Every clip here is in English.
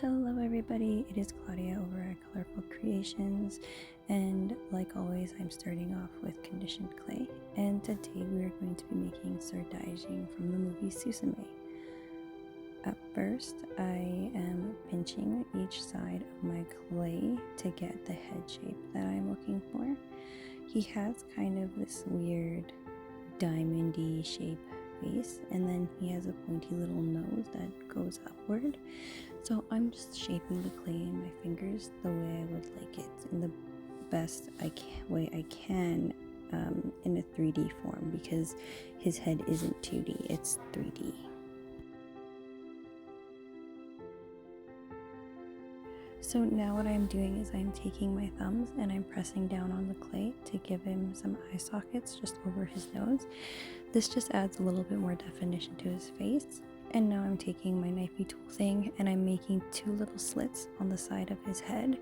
Hello everybody, it is Claudia over at Colorful Creations, and like always I'm starting off with conditioned clay, and today we are going to be making Sir Daijin from the movie Suzume. At first I am pinching each side of my clay to get the head shape that I'm looking for. He has kind of this weird diamondy shape face, and then he has a pointy little nose that goes upward. So I'm just shaping the clay in my fingers the way I would like it, in the best way I can, in a 3D form, because his head isn't 2D, it's 3D. So now what I'm doing is I'm taking my thumbs and I'm pressing down on the clay to give him some eye sockets just over his nose. This just adds a little bit more definition to his face. And now I'm taking my knifey tool thing and I'm making two little slits on the side of his head.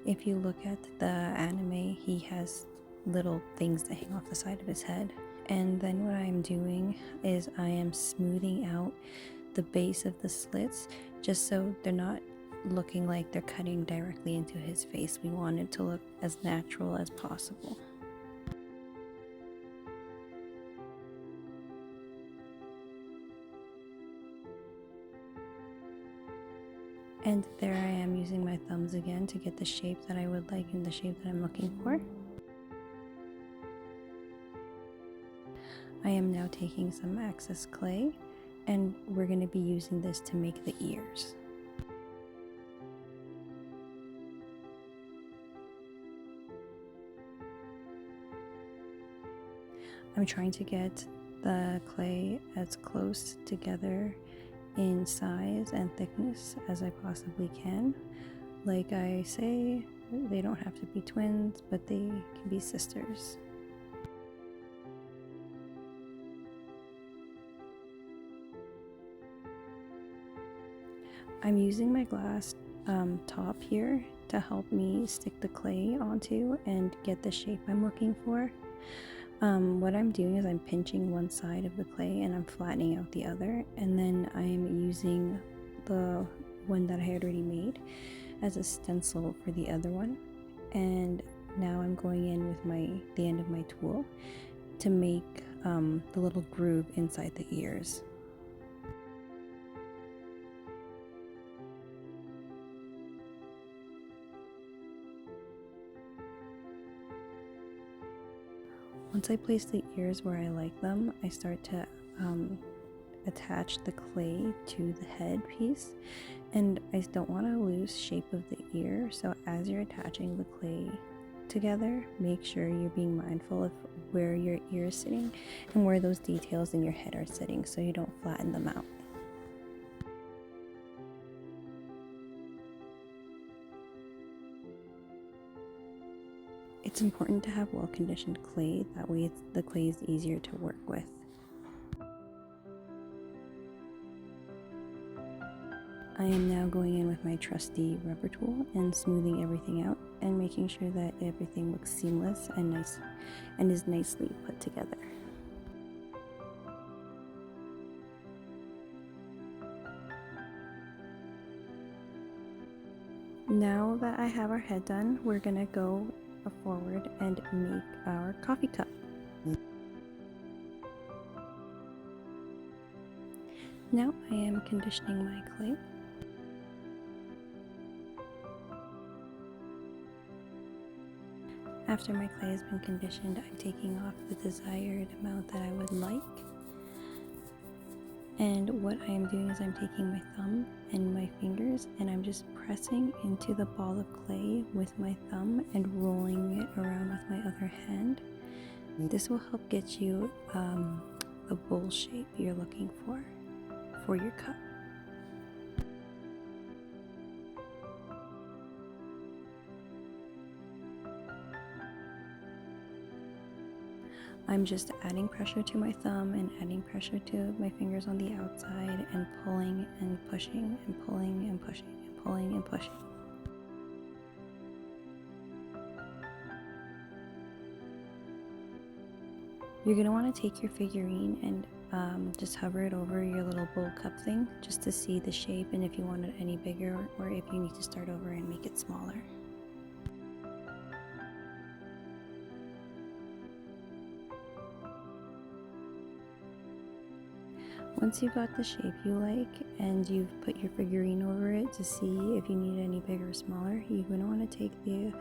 If you look at the anime, he has little things that hang off the side of his head. And then what I'm doing is I am smoothing out the base of the slits just so they're not looking like they're cutting directly into his face. We want it to look as natural as possible. And there I am using my thumbs again to get the shape that I would like and the shape that I'm looking for. I am now taking some excess clay and we're going to be using this to make the ears. I'm trying to get the clay as close together in size and thickness as I possibly can. Like I say, they don't have to be twins, but they can be sisters. I'm using my glass top here to help me stick the clay onto and get the shape I'm looking for. What I'm doing is I'm pinching one side of the clay and I'm flattening out the other, and then I'm using the one that I had already made as a stencil for the other one. And now I'm going in with the end of my tool to make the little groove inside the ears. Once I place the ears where I like them, I start to attach the clay to the head piece, and I don't want to lose shape of the ear, so as you're attaching the clay together, make sure you're being mindful of where your ear is sitting and where those details in your head are sitting so you don't flatten them out. It's important to have well-conditioned clay, that way the clay is easier to work with. I am now going in with my trusty rubber tool and smoothing everything out and making sure that everything looks seamless and nice and is nicely put together. Now that I have our head done, we're gonna go forward and make our coffee cup. Now I am conditioning my clay. After my clay has been conditioned, I'm taking off the desired amount that I would like. And what I am doing is I'm taking my thumb and my fingers and I'm just pressing into the ball of clay with my thumb and rolling it around with my other hand. This will help get you the bowl shape you're looking for your cup. I'm just adding pressure to my thumb and adding pressure to my fingers on the outside and pulling and pushing and pulling and pushing and pulling and pushing. You're going to want to take your figurine and just hover it over your little bowl cup thing just to see the shape and if you want it any bigger or if you need to start over and make it smaller. Once you've got the shape you like and you've put your figurine over it to see if you need it any bigger or smaller, you're going to want to take the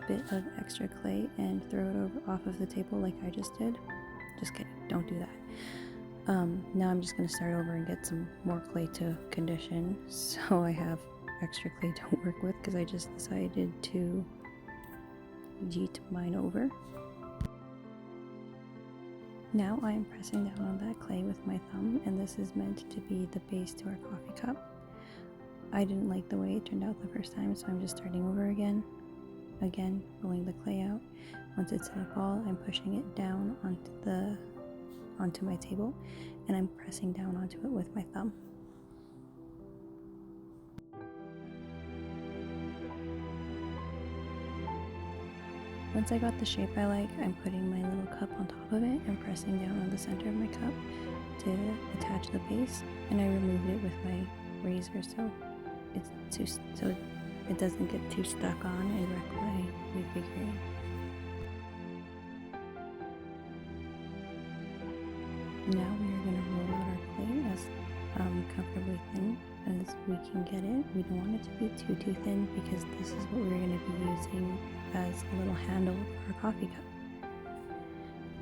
bit of extra clay and throw it over off of the table like I just did. Just kidding, don't do that. Now I'm just going to start over and get some more clay to condition, so I have extra clay to work with because I just decided to yeet mine over. Now I am pressing down on that clay with my thumb, and this is meant to be the base to our coffee cup. I didn't like the way it turned out the first time, so I'm just starting over again. Again, rolling the clay out. Once it's in a ball, I'm pushing it down onto my table, and I'm pressing down onto it with my thumb. Once I got the shape I like, I'm putting my little cup on top of it and pressing down on the center of my cup to attach the base, and I removed it with my razor so it doesn't get too stuck on and wreck my figurine. Now we are going to roll out our clay as comfortably thin as we can get it. We don't want it to be too thin because this is what we're going to be using as a little handle for our coffee cup.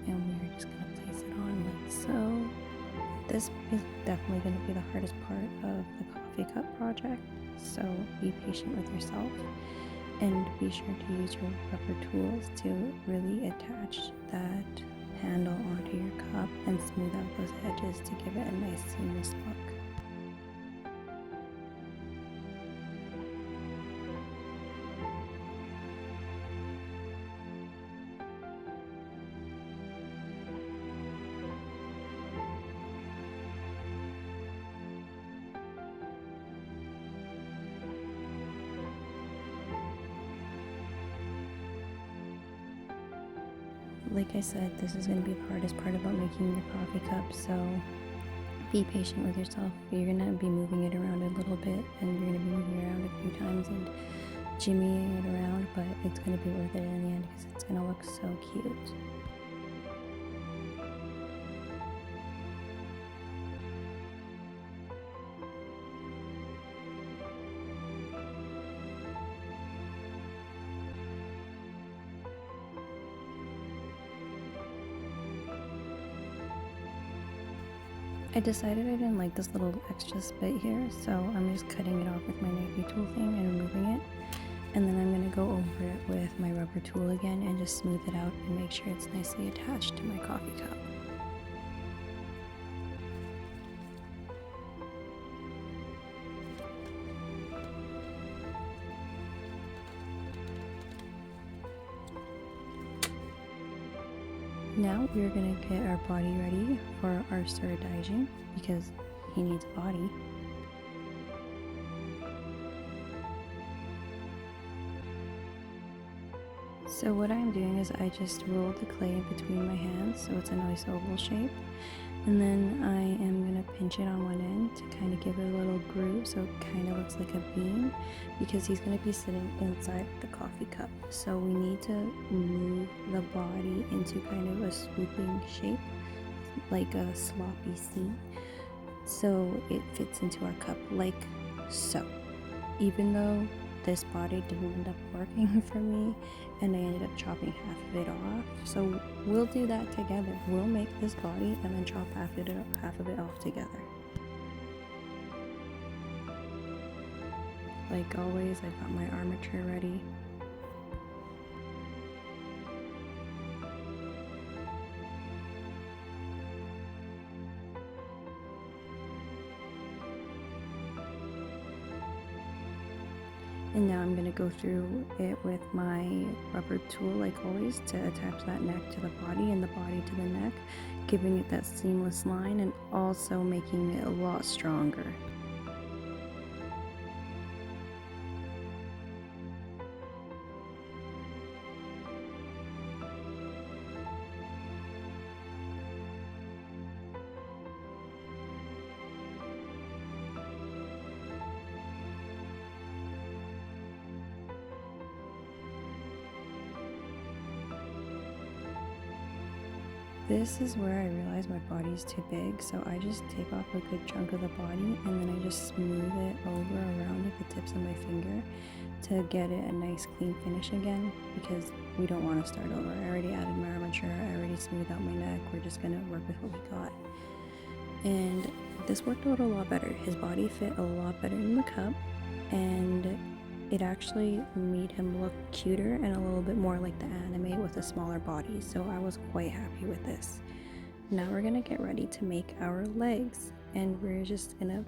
And we're just going to place it on like so. This is definitely going to be the hardest part of the coffee cup project, so be patient with yourself and be sure to use your rubber tools to really attach that handle onto your cup and smooth out those edges to give it a nice seamless look. Like I said, this is going to be the hardest part about making your coffee cup, so be patient with yourself. You're going to be moving it around a little bit, and you're going to be moving it around a few times and jimmying it around, but it's going to be worth it in the end because it's going to look so cute. I decided I didn't like this little extra spit here, so I'm just cutting it off with my knifey tool thing and removing it. And then I'm going to go over it with my rubber tool again and just smooth it out and make sure it's nicely attached to my coffee cup. Now we're going to get our body ready for our Sir Daijin because he needs a body. So what I'm doing is I just rolled the clay in between my hands so it's a nice oval shape, and then I am going to pinch it on one end to kind of give it a little groove so it kind of looks like a beam because he's going to be sitting inside the coffee cup. So we need to move the body into kind of a swooping shape like a sloppy C so it fits into our cup like so. Even though this body didn't end up working for me and I ended up chopping half of it off, so we'll do that together. We'll make this body and then chop half of it off together. Like always, I've got my armature ready. And now I'm going to go through it with my rubber tool like always to attach that neck to the body and the body to the neck, giving it that seamless line and also making it a lot stronger. This is where I realize my body's too big, so I just take off a good chunk of the body and then I just smooth it over around at the tips of my finger to get it a nice clean finish again, because we don't want to start over. I already added my armature, I already smoothed out my neck, we're just gonna work with what we got. And this worked out a lot better. His body fit a lot better in the cup, and it actually made him look cuter and a little bit more like the anime with a smaller body, so I was quite happy with this. Now we're gonna get ready to make our legs, and we're just gonna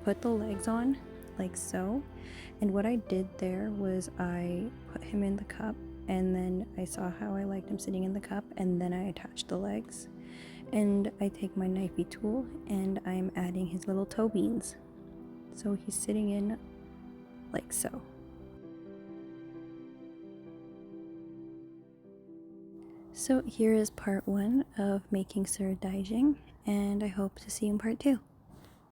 put the legs on like so. And what I did there was I put him in the cup, and then I saw how I liked him sitting in the cup, and then I attached the legs. And I take my knifey tool and I'm adding his little toe beans. So he's sitting in like so. So here is part 1 of making Sir Daijin, and I hope to see you in part 2.